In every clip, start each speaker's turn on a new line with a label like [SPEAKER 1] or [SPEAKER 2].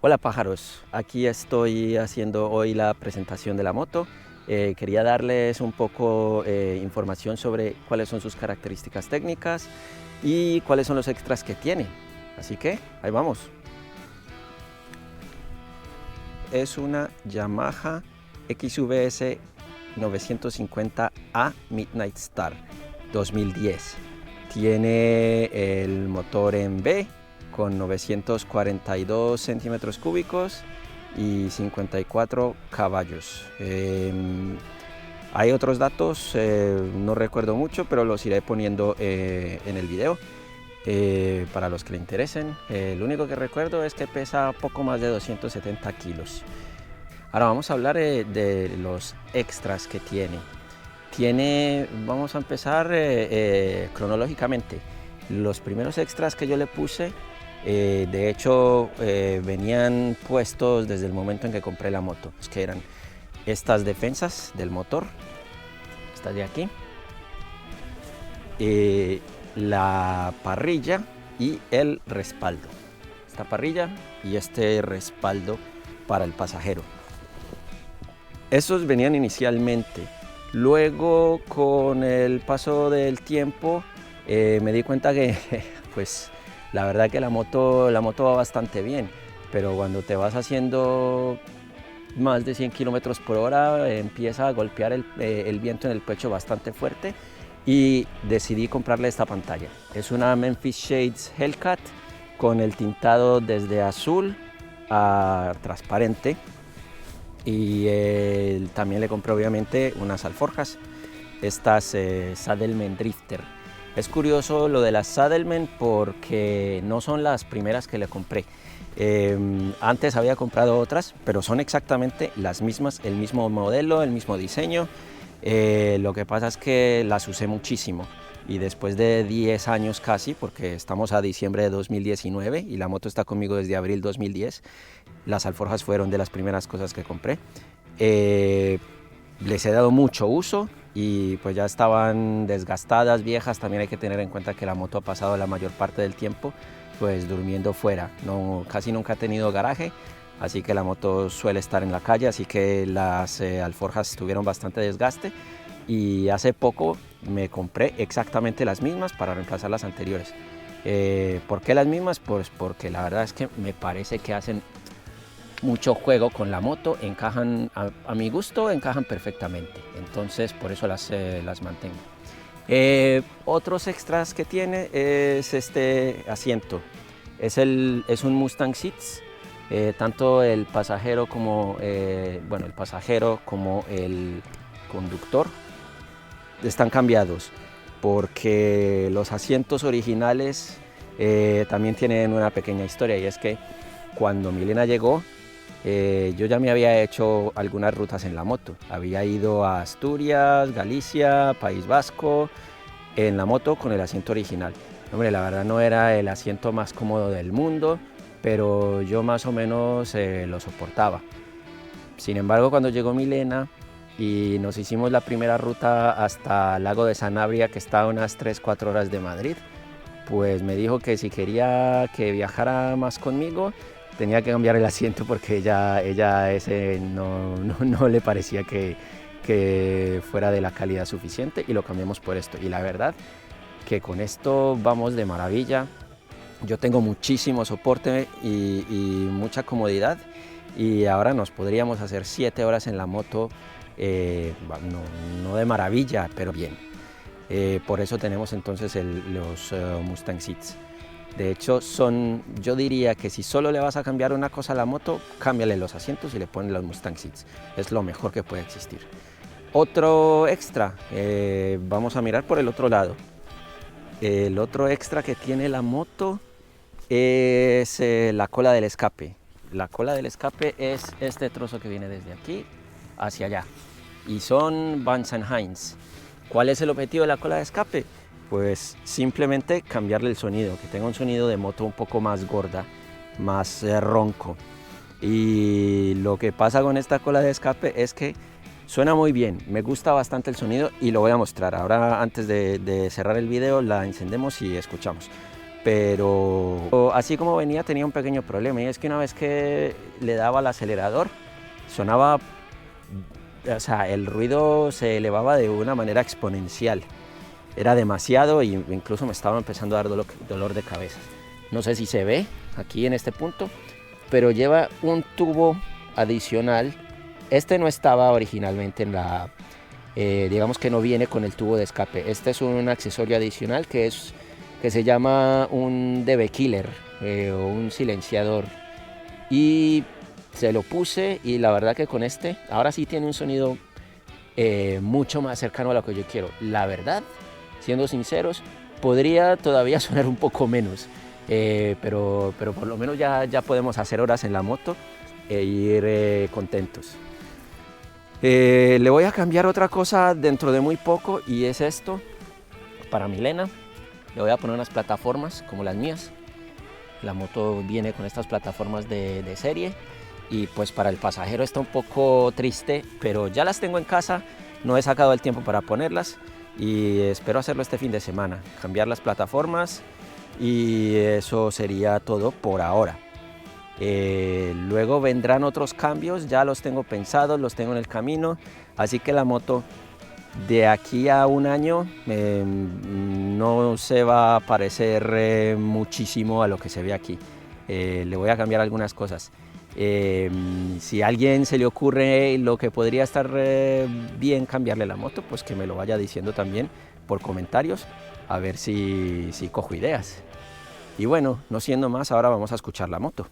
[SPEAKER 1] Hola pájaros, aquí estoy haciendo hoy la presentación de la moto. Quería darles un poco información sobre cuáles son sus características técnicas y cuáles son los extras que tiene. Así que ahí vamos. Es una Yamaha XVS 950A Midnight Star 2010. Tiene el motor en B con 942 centímetros cúbicos y 54 caballos. Hay otros datos, no recuerdo mucho, pero los iré poniendo en el video para los que le interesen. Lo único que recuerdo es que pesa poco más de 270 kilos. Ahora vamos a hablar de los extras que tiene. Vamos a empezar cronológicamente. Los primeros extras que yo le puse, de hecho, venían puestos desde el momento en que compré la moto, que eran estas defensas del motor, estas de aquí, la parrilla y el respaldo. Esta parrilla y este respaldo para el pasajero. Estos venían inicialmente. Luego, con el paso del tiempo, me di cuenta que pues la verdad que la moto va bastante bien, pero cuando te vas haciendo más de 100 kilómetros por hora empieza a golpear el viento en el pecho bastante fuerte y decidí comprarle esta pantalla. Es una Memphis Shades Hellcat con el tintado desde azul a transparente. Y también le compré obviamente unas alforjas, estas Saddlemen Drifter. Es curioso lo de las Saddlemen porque no son las primeras que le compré. Antes había comprado otras, pero son exactamente las mismas, el mismo modelo, el mismo diseño. Lo que pasa es que las usé muchísimo y después de 10 años casi, porque estamos a diciembre de 2019 y la moto está conmigo desde abril 2010, las alforjas fueron de las primeras cosas que compré. Les he dado mucho uso y pues ya estaban desgastadas, viejas. También hay que tener en cuenta que la moto ha pasado la mayor parte del tiempo pues durmiendo fuera. Casi nunca ha tenido garaje, así que la moto suele estar en la calle, así que las alforjas tuvieron bastante desgaste y hace poco me compré exactamente las mismas para reemplazar las anteriores. ¿Por qué las mismas? Pues porque la verdad es que me parece que hacen mucho juego con la moto, encajan a mi gusto, encajan perfectamente, entonces por eso las mantengo. Otros extras que tiene es este asiento, es un Mustang Seats. Tanto el pasajero como el conductor están cambiados porque los asientos originales también tienen una pequeña historia, y es que cuando Milena llegó, yo ya me había hecho algunas rutas en la moto. Había ido a Asturias, Galicia, País Vasco en la moto con el asiento original. Hombre, la verdad no era el asiento más cómodo del mundo, pero yo más o menos lo soportaba. Sin embargo, cuando llegó Milena y nos hicimos la primera ruta hasta Lago de Sanabria, que está a unas 3-4 horas de Madrid, pues me dijo que si quería que viajara más conmigo tenía que cambiar el asiento porque ella ese no le parecía que fuera de la calidad suficiente, y lo cambiamos por esto. Y la verdad que con esto vamos de maravilla. Yo tengo muchísimo soporte y mucha comodidad, y ahora nos podríamos hacer 7 horas en la moto, no de maravilla, pero bien. Por eso tenemos entonces los Mustang Seats. De hecho, yo diría que si solo le vas a cambiar una cosa a la moto, cámbiale los asientos y le pones los Mustang Seats. Es lo mejor que puede existir. Otro extra, vamos a mirar por el otro lado. El otro extra que tiene la moto es la cola del escape. La cola del escape es este trozo que viene desde aquí hacia allá. Y son Vance & Hines. ¿Cuál es el objetivo de la cola de escape? Pues simplemente cambiarle el sonido, que tenga un sonido de moto un poco más gorda, más ronco. Y lo que pasa con esta cola de escape es que suena muy bien, me gusta bastante el sonido y lo voy a mostrar. Ahora, antes de cerrar el video, la encendemos y escuchamos. pero así como venía tenía un pequeño problema, y es que una vez que le daba al acelerador sonaba, o sea, el ruido se elevaba de una manera exponencial. Era demasiado y incluso me estaba empezando a dar dolor de cabeza. No sé si se ve aquí en este punto, pero lleva un tubo adicional. Este no estaba originalmente en la, digamos que no viene con el tubo de escape. Este es un accesorio adicional que se llama un DB Killer o un silenciador. Y se lo puse y la verdad que con este ahora sí tiene un sonido mucho más cercano a lo que yo quiero. La verdad, siendo sinceros, podría todavía sonar un poco menos, pero por lo menos ya podemos hacer horas en la moto e ir contentos. Le voy a cambiar otra cosa dentro de muy poco, y es esto. Para Milena le voy a poner unas plataformas como las mías. La moto viene con estas plataformas de serie, y pues para el pasajero está un poco triste, pero ya las tengo en casa, no he sacado el tiempo para ponerlas y espero hacerlo este fin de semana, cambiar las plataformas, y eso sería todo por ahora. Luego vendrán otros cambios, ya los tengo pensados, los tengo en el camino, así que la moto de aquí a un año no se va a parecer muchísimo a lo que se ve aquí. Le voy a cambiar algunas cosas. Si a alguien se le ocurre lo que podría estar bien cambiarle la moto, pues que me lo vaya diciendo también por comentarios, a ver si cojo ideas. Y bueno, no siendo más, ahora vamos a escuchar la moto.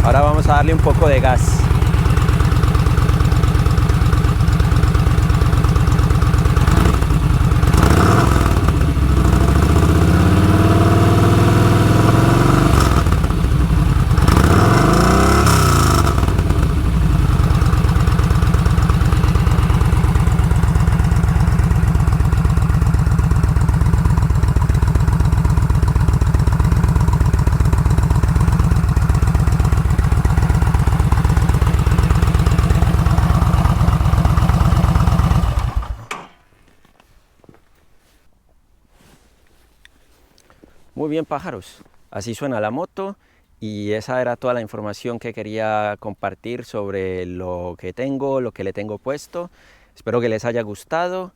[SPEAKER 1] Ahora vamos a darle un poco de gas. Muy bien, pájaros, así suena la moto, y esa era toda la información que quería compartir sobre lo que tengo, lo que le tengo puesto. Espero que les haya gustado,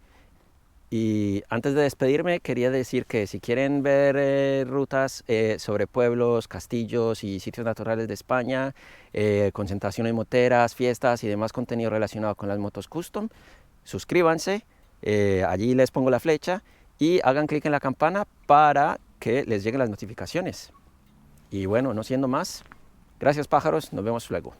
[SPEAKER 1] y antes de despedirme quería decir que si quieren ver rutas sobre pueblos, castillos y sitios naturales de España, concentraciones moteras, fiestas y demás contenido relacionado con las motos custom, suscríbanse, allí les pongo la flecha, y hagan clic en la campana para que les lleguen las notificaciones. Y bueno, no siendo más, gracias pájaros, nos vemos luego.